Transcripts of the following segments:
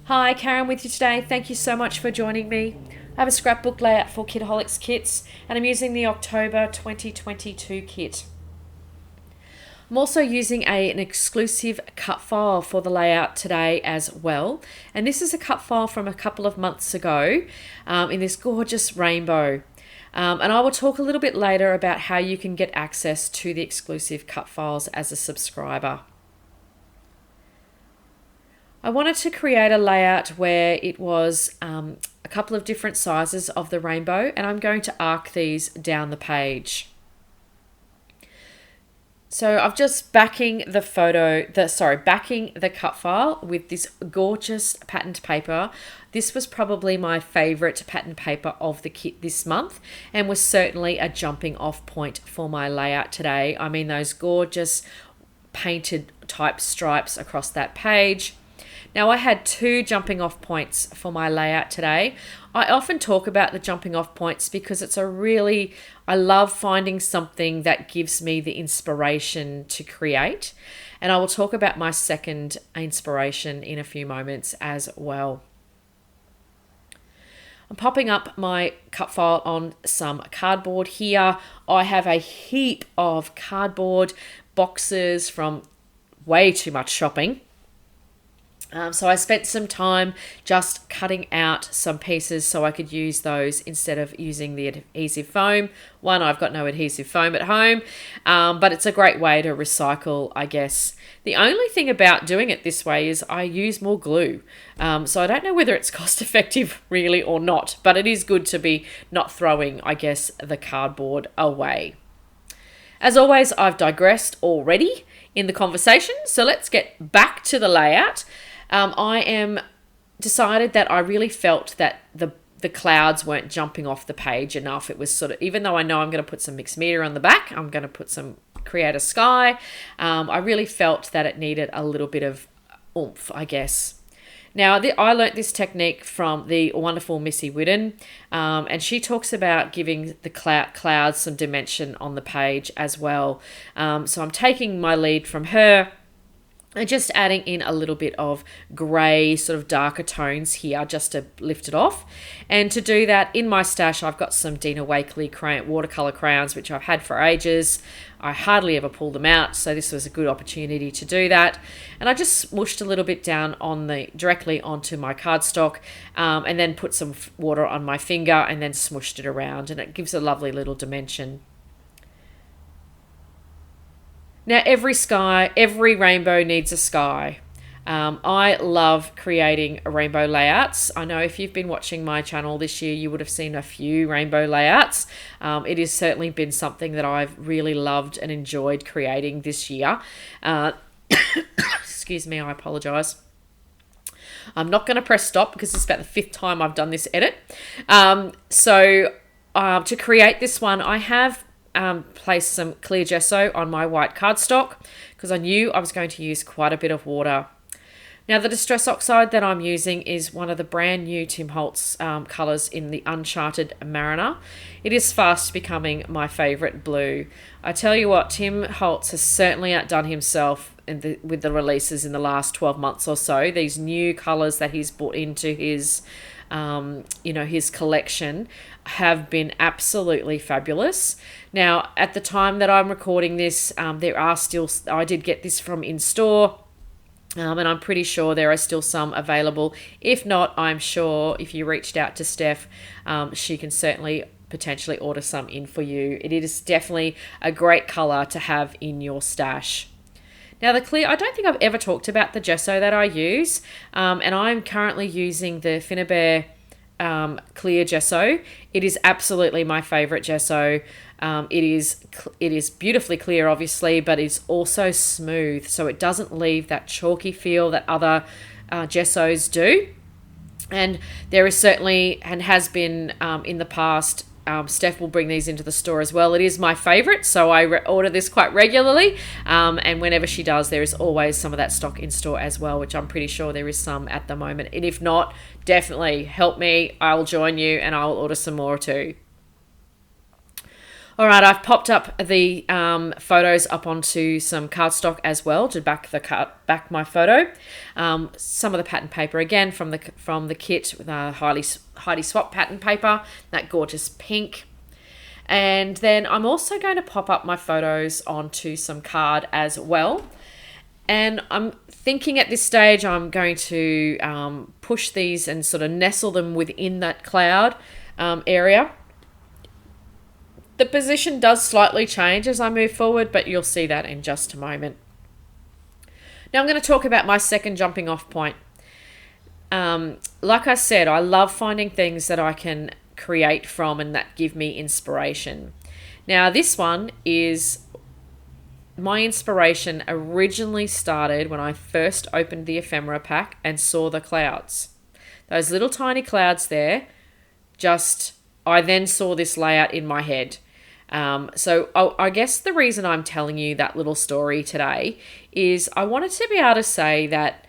Hi, Karen with you today. Thank you so much for joining me. I have a scrapbook layout for Kitaholic's kits and I'm using the October 2022 kit. I'm also using an exclusive cut file for the layout today as well. And this is a cut file from a couple of months ago in this gorgeous rainbow. And I will talk a little bit later about how you can get access to the exclusive cut files as a subscriber. I wanted to create a layout where it was a couple of different sizes of the rainbow, and I'm going to arc these down the page. So I've just backing the cut file with this gorgeous patterned paper. This was probably my favorite patterned paper of the kit this month and was certainly a jumping off point for my layout today. I mean, those gorgeous painted type stripes across that page. Now I had two jumping off points for my layout today. I often talk about the jumping off points because I love finding something that gives me the inspiration to create. And I will talk about my second inspiration in a few moments as well. I'm popping up my cut file on some cardboard here. I have a heap of cardboard boxes from way too much shopping. So I spent some time just cutting out some pieces so I could use those instead of using the adhesive foam. One, I've got no adhesive foam at home, but it's a great way to recycle, I guess. The only thing about doing it this way is I use more glue. So I don't know whether it's cost effective really or not, but it is good to be not throwing, I guess, the cardboard away. As always, I've digressed already in the conversation, so let's get back to the layout. I am decided that I really felt that the clouds weren't jumping off the page enough. It was sort of, even though I know I'm going to put some mixed media on the back, I'm going to create a sky. I really felt that it needed a little bit of oomph, I guess. Now, I learnt this technique from the wonderful Missy Whidden, and she talks about giving the clouds some dimension on the page as well. So I'm taking my lead from her and just adding in a little bit of grey, sort of darker tones here just to lift it off. And to do that, in my stash, I've got some Dina Wakley watercolour crayons, which I've had for ages. I hardly ever pull them out, so this was a good opportunity to do that. And I just smooshed a little bit down directly onto my cardstock, and then put some water on my finger and then smooshed it around, and it gives a lovely little dimension. Now, every rainbow needs a sky. I love creating rainbow layouts. I know if you've been watching my channel this year, you would have seen a few rainbow layouts. It has certainly been something that I've really loved and enjoyed creating this year. Excuse me, I apologise. I'm not going to press stop because it's about the fifth time I've done this edit. To create this one, I have placed some clear gesso on my white cardstock because I knew I was going to use quite a bit of water. Now, the Distress Oxide that I'm using is one of the brand new Tim Holtz colours in the Uncharted Mariner. It is fast becoming my favourite blue. I tell you what, Tim Holtz has certainly outdone himself with the releases in the last 12 months or so. These new colours that he's brought into his collection have been absolutely fabulous. Now, at the time that I'm recording this, I did get this from in-store, and I'm pretty sure there are still some available. If not, I'm sure if you reached out to Steph, she can certainly potentially order some in for you. It is definitely a great colour to have in your stash. Now, the clear, I don't think I've ever talked about the gesso that I use, and I'm currently using the Finnabair clear gesso. It is absolutely my favourite gesso. It is beautifully clear, obviously, but it's also smooth, so it doesn't leave that chalky feel that other gessos do. And there is certainly, and has been in the past, Steph will bring these into the store as well. It is my favourite, so I order this quite regularly. And whenever she does, there is always some of that stock in store as well, which I'm pretty sure there is some at the moment. And if not, definitely help me. I'll join you and I'll order some more too. All right, I've popped up the photos up onto some cardstock as well to back my photo. Some of the pattern paper again from the kit with Heidi Swap pattern paper, that gorgeous pink. And then I'm also going to pop up my photos onto some card as well. And I'm thinking at this stage I'm going to push these and sort of nestle them within that cloud area. The position does slightly change as I move forward, but you'll see that in just a moment. Now I'm going to talk about my second jumping off point. Like I said, I love finding things that I can create from and that give me inspiration. Now this one is my inspiration originally started when I first opened the ephemera pack and saw the clouds. Those little tiny clouds there, I then saw this layout in my head. So I guess the reason I'm telling you that little story today is I wanted to be able to say that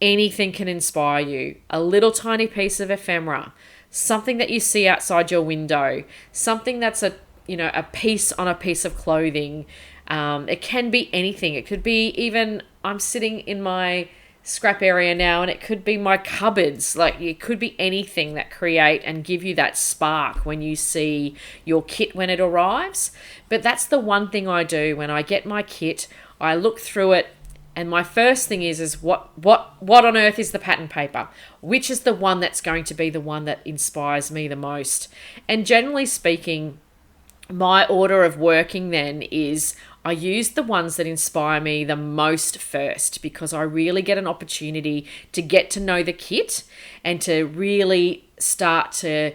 anything can inspire you. A little tiny piece of ephemera, something that you see outside your window, something that's a piece on a piece of clothing. It can be anything. It could be even, I'm sitting in my scrap area now and it could be my cupboards. Like, it could be anything that create and give you that spark when you see your kit when it arrives. But that's the one thing I do when I get my kit. I look through it and my first thing is what on earth is the pattern paper? Which is the one that's going to be the one that inspires me the most? And generally speaking, my order of working then is I use the ones that inspire me the most first, because I really get an opportunity to get to know the kit and to really start to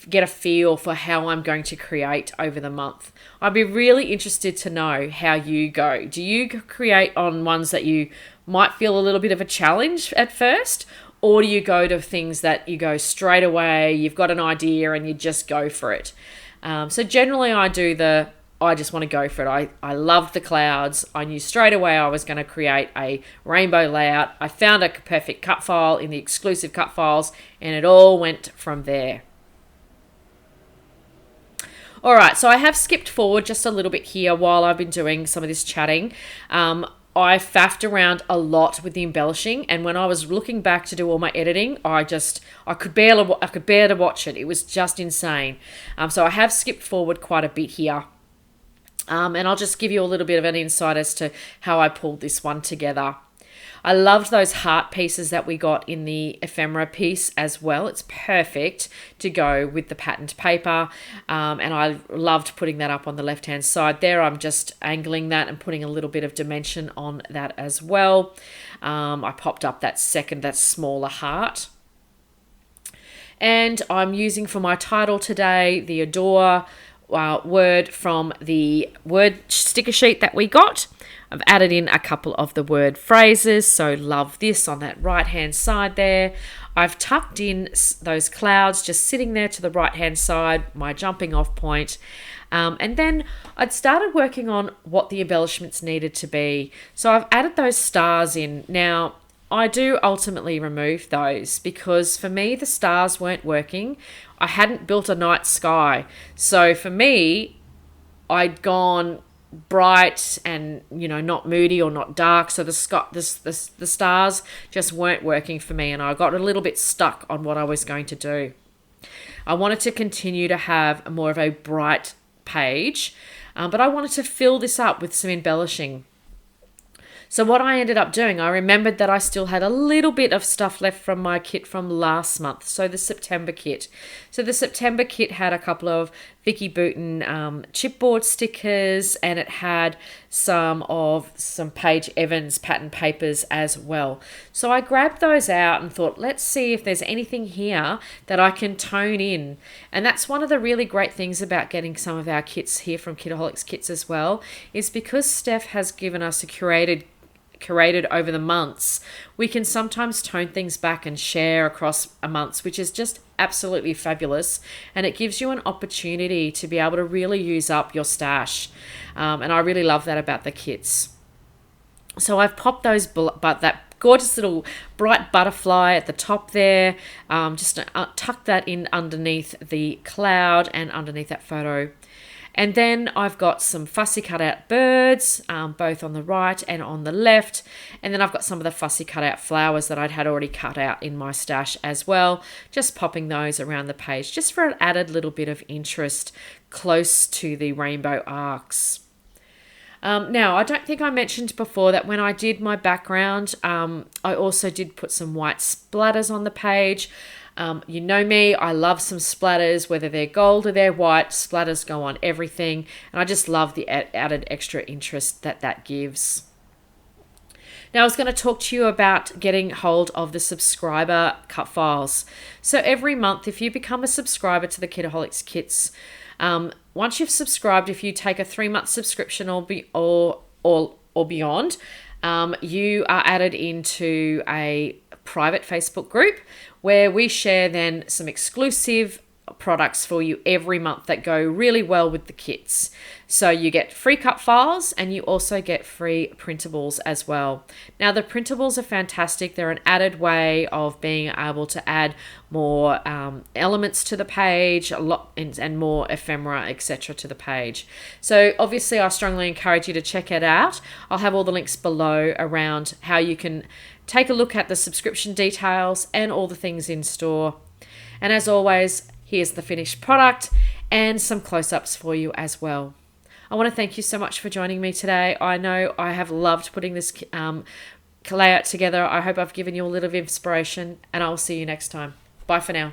get a feel for how I'm going to create over the month. I'd be really interested to know how you go. Do you create on ones that you might feel a little bit of a challenge at first? Or do you go to things that you go straight away, you've got an idea and you just go for it? So generally I just want to go for it. I loved the clouds. I knew straight away I was going to create a rainbow layout. I found a perfect cut file in the exclusive cut files and it all went from there. All right, so I have skipped forward just a little bit here while I've been doing some of this chatting. I faffed around a lot with the embellishing, and when I was looking back to do all my editing, I could barely watch it. It was just insane. So I have skipped forward quite a bit here. And I'll just give you a little bit of an insight as to how I pulled this one together. I loved those heart pieces that we got in the ephemera piece as well. It's perfect to go with the patterned paper. And I loved putting that up on the left-hand side there. I'm just angling that and putting a little bit of dimension on that as well. I popped up that smaller heart. And I'm using for my title today the Adore word from the word sticker sheet that we got. I've added in a couple of the word phrases, so love this on that right hand side there. I've tucked in those clouds just sitting there to the right hand side, my jumping off point. And then I'd started working on what the embellishments needed to be. So I've added those stars in. Now, I do ultimately remove those because for me the stars weren't working. I hadn't built a night sky. So for me, I'd gone bright and not moody or not dark, so the stars just weren't working for me, and I got a little bit stuck on what I was going to do. I wanted to continue to have more of a bright page, but I wanted to fill this up with some embellishing. So what I ended up doing, I remembered that I still had a little bit of stuff left from my kit from last month, so the September kit. So the September kit had a couple of Vicky Bouton chipboard stickers, and it had some Paige Evans pattern papers as well. So I grabbed those out and thought, let's see if there's anything here that I can tone in. And that's one of the really great things about getting some of our kits here from Kitaholic's Kits as well, is because Steph has given us a curated over the months, we can sometimes tone things back and share across a month, which is just absolutely fabulous, and it gives you an opportunity to be able to really use up your stash, and I really love that about the kits. So I've popped that gorgeous little bright butterfly at the top there, just tuck that in underneath the cloud and underneath that photo. And then I've got some fussy cut out birds, both on the right and on the left. And then I've got some of the fussy cut out flowers that I'd had already cut out in my stash as well. Just popping those around the page just for an added little bit of interest close to the rainbow arcs. Now, I don't think I mentioned before that when I did my background, I also did put some white splatters on the page. You know me, I love some splatters, whether they're gold or they're white. Splatters go on everything, and I just love the added extra interest that gives. Now, I was going to talk to you about getting hold of the subscriber cut files. So every month, if you become a subscriber to the Kitaholics kits, once you've subscribed, if you take a 3-month subscription or beyond, you are added into a private Facebook group where we share then some exclusive products for you every month that go really well with the kits. So you get free cut files and you also get free printables as well. Now the printables are fantastic. They're an added way of being able to add more elements to the page, a lot and more ephemera, etc. to the page. So obviously I strongly encourage you to check it out. I'll have all the links below around how you can take a look at the subscription details and all the things in store. And as always, here's the finished product and some close-ups for you as well. I want to thank you so much for joining me today. I know I have loved putting this layout together. I hope I've given you a little inspiration, and I'll see you next time. Bye for now.